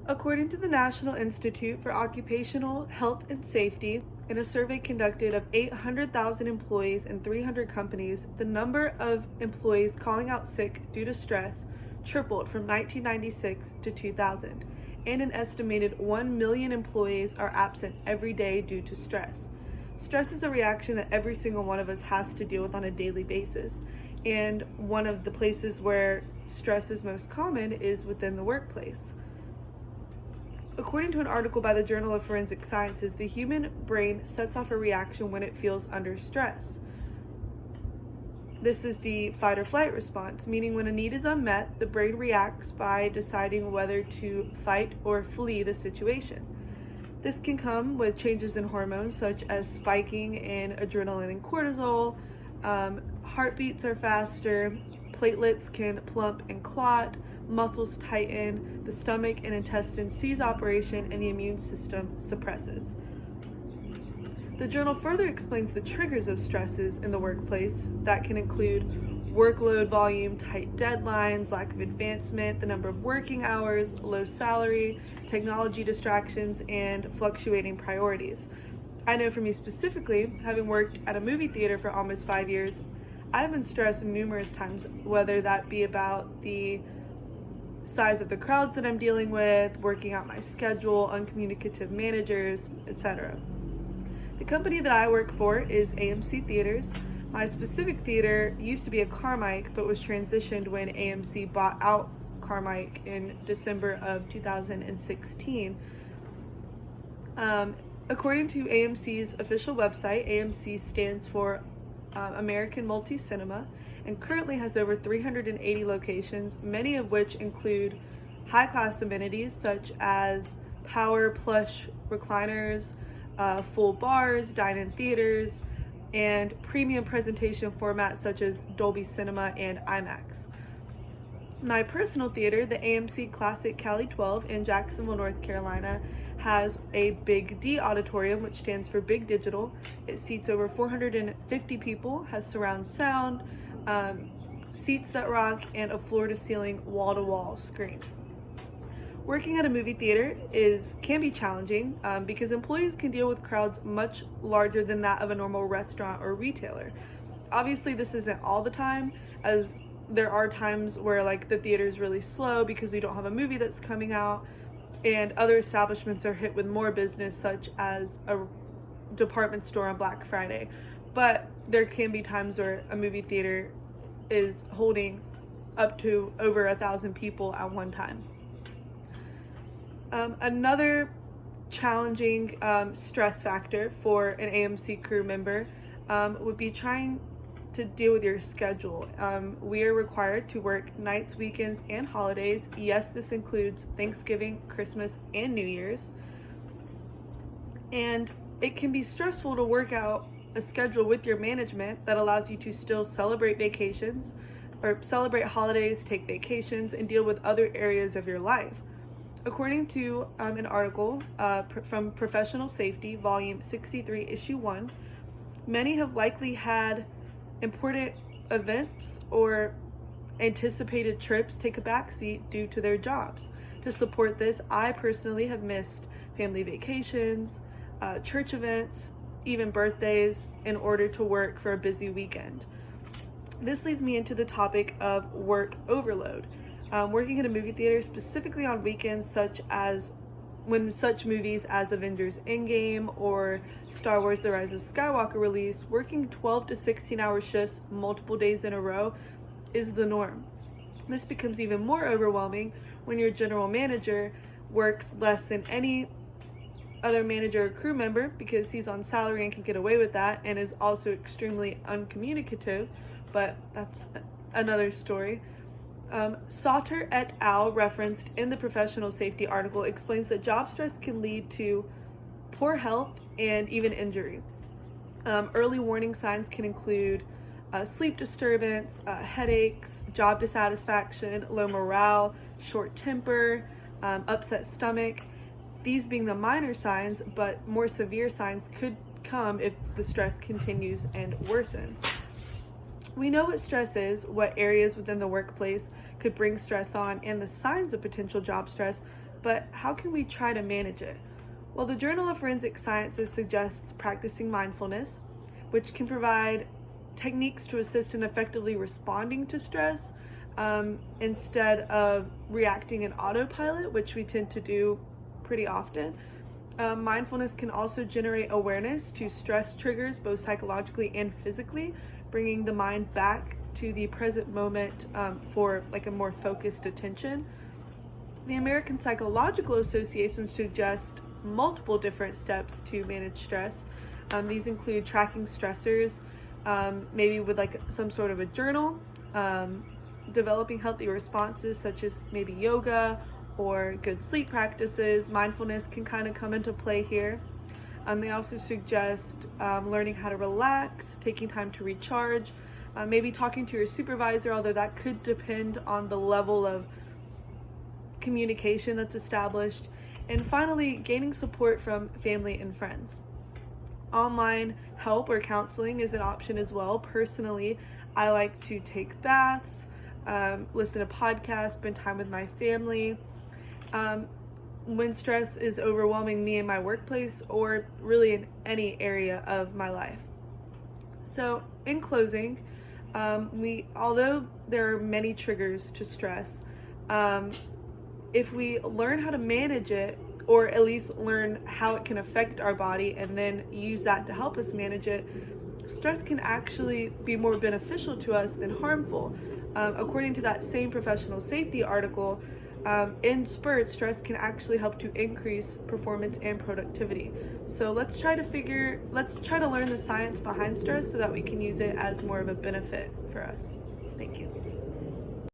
According to the National Institute for Occupational Health and Safety, in a survey conducted of 800,000 employees in 300 companies, the number of employees calling out sick due to stress tripled from 1996 to 2000, and an estimated 1 million employees are absent every day due to stress. Stress is a reaction that every single one of us has to deal with on a daily basis, and one of the places where stress is most common is within the workplace. According to an article by the Journal of Forensic Sciences, the human brain sets off a reaction when it feels under stress. This is the fight or flight response, meaning when a need is unmet, the brain reacts by deciding whether to fight or flee the situation. This can come with changes in hormones such as spiking in adrenaline and cortisol, heartbeats are faster, platelets can plump and clot, muscles tighten, the stomach and intestines cease operation, and the immune system suppresses. The journal further explains the triggers of stresses in the workplace that can include workload volume, tight deadlines, lack of advancement, the number of working hours, low salary, technology distractions, and fluctuating priorities. I know for me specifically, having worked at a movie theater for almost 5 years, I've been stressed numerous times, whether that be about the size of the crowds that I'm dealing with, working out my schedule, uncommunicative managers, etc. The company that I work for is AMC Theaters. My specific theater used to be a Carmike, but was transitioned when AMC bought out Carmike in December of 2016. According to AMC's official website, AMC stands for American Multi-Cinema, and currently has over 380 locations, many of which include high-class amenities such as power plush recliners, full bars, dine-in theaters, and premium presentation formats such as Dolby Cinema and IMAX. My personal theater, the AMC Classic Cali 12 in Jacksonville, North Carolina, has a Big D auditorium, which stands for Big Digital. It seats over 450 people, has surround sound, seats that rock, and a floor-to-ceiling, wall-to-wall screen. Working at a movie theater can be challenging because employees can deal with crowds much larger than that of a normal restaurant or retailer. Obviously, this isn't all the time, as there are times where the theater is really slow because we don't have a movie that's coming out, and other establishments are hit with more business, such as a department store on Black Friday. But there can be times where a movie theater is holding up to over 1,000 people at one time. Another challenging stress factor for an AMC crew member would be trying to deal with your schedule. We are required to work nights, weekends, and holidays. Yes, this includes Thanksgiving, Christmas, and New Year's. And it can be stressful to work out a schedule with your management that allows you to still celebrate vacations or celebrate holidays, take vacations, and deal with other areas of your life. According to an article from Professional Safety, Volume 63, Issue 1, many have likely had important events or anticipated trips take a backseat due to their jobs. To support this, I personally have missed family vacations, church events, even birthdays, in order to work for a busy weekend. This leads me into the topic of work overload. Working at a movie theater, specifically on weekends, such as when such movies as Avengers Endgame or Star Wars The Rise of Skywalker release, working 12 to 16-hour shifts multiple days in a row is the norm. This becomes even more overwhelming when your general manager works less than any other manager or crew member because he's on salary and can get away with that, and is also extremely uncommunicative, but that's another story. Sauter et al., referenced in the Professional Safety article, explains that job stress can lead to poor health and even injury. Early warning signs can include sleep disturbance, headaches, job dissatisfaction, low morale, short temper, upset stomach. These being the minor signs, but more severe signs could come if the stress continues and worsens. We know what stress is, what areas within the workplace could bring stress on, and the signs of potential job stress, but how can we try to manage it? Well, the Journal of Forensic Sciences suggests practicing mindfulness, which can provide techniques to assist in effectively responding to stress instead of reacting in autopilot, which we tend to do pretty often. Mindfulness can also generate awareness to stress triggers, both psychologically and physically, bringing the mind back to the present moment for like a more focused attention. The American Psychological Association suggests multiple different steps to manage stress. These include tracking stressors, maybe with like some sort of a journal, developing healthy responses such as maybe yoga or good sleep practices. Mindfulness can kind of come into play here. They also suggest learning how to relax, taking time to recharge, maybe talking to your supervisor, although that could depend on the level of communication that's established. And finally, gaining support from family and friends. Online help or counseling is an option as well. Personally, I like to take baths, listen to podcasts, spend time with my family. When stress is overwhelming me in my workplace or really in any area of my life. So in closing, although there are many triggers to stress, if we learn how to manage it, or at least learn how it can affect our body and then use that to help us manage it, stress can actually be more beneficial to us than harmful. According to that same professional safety article, in spurts, stress can actually help to increase performance and productivity. So let's try to learn the science behind stress so that we can use it as more of a benefit for us. Thank you.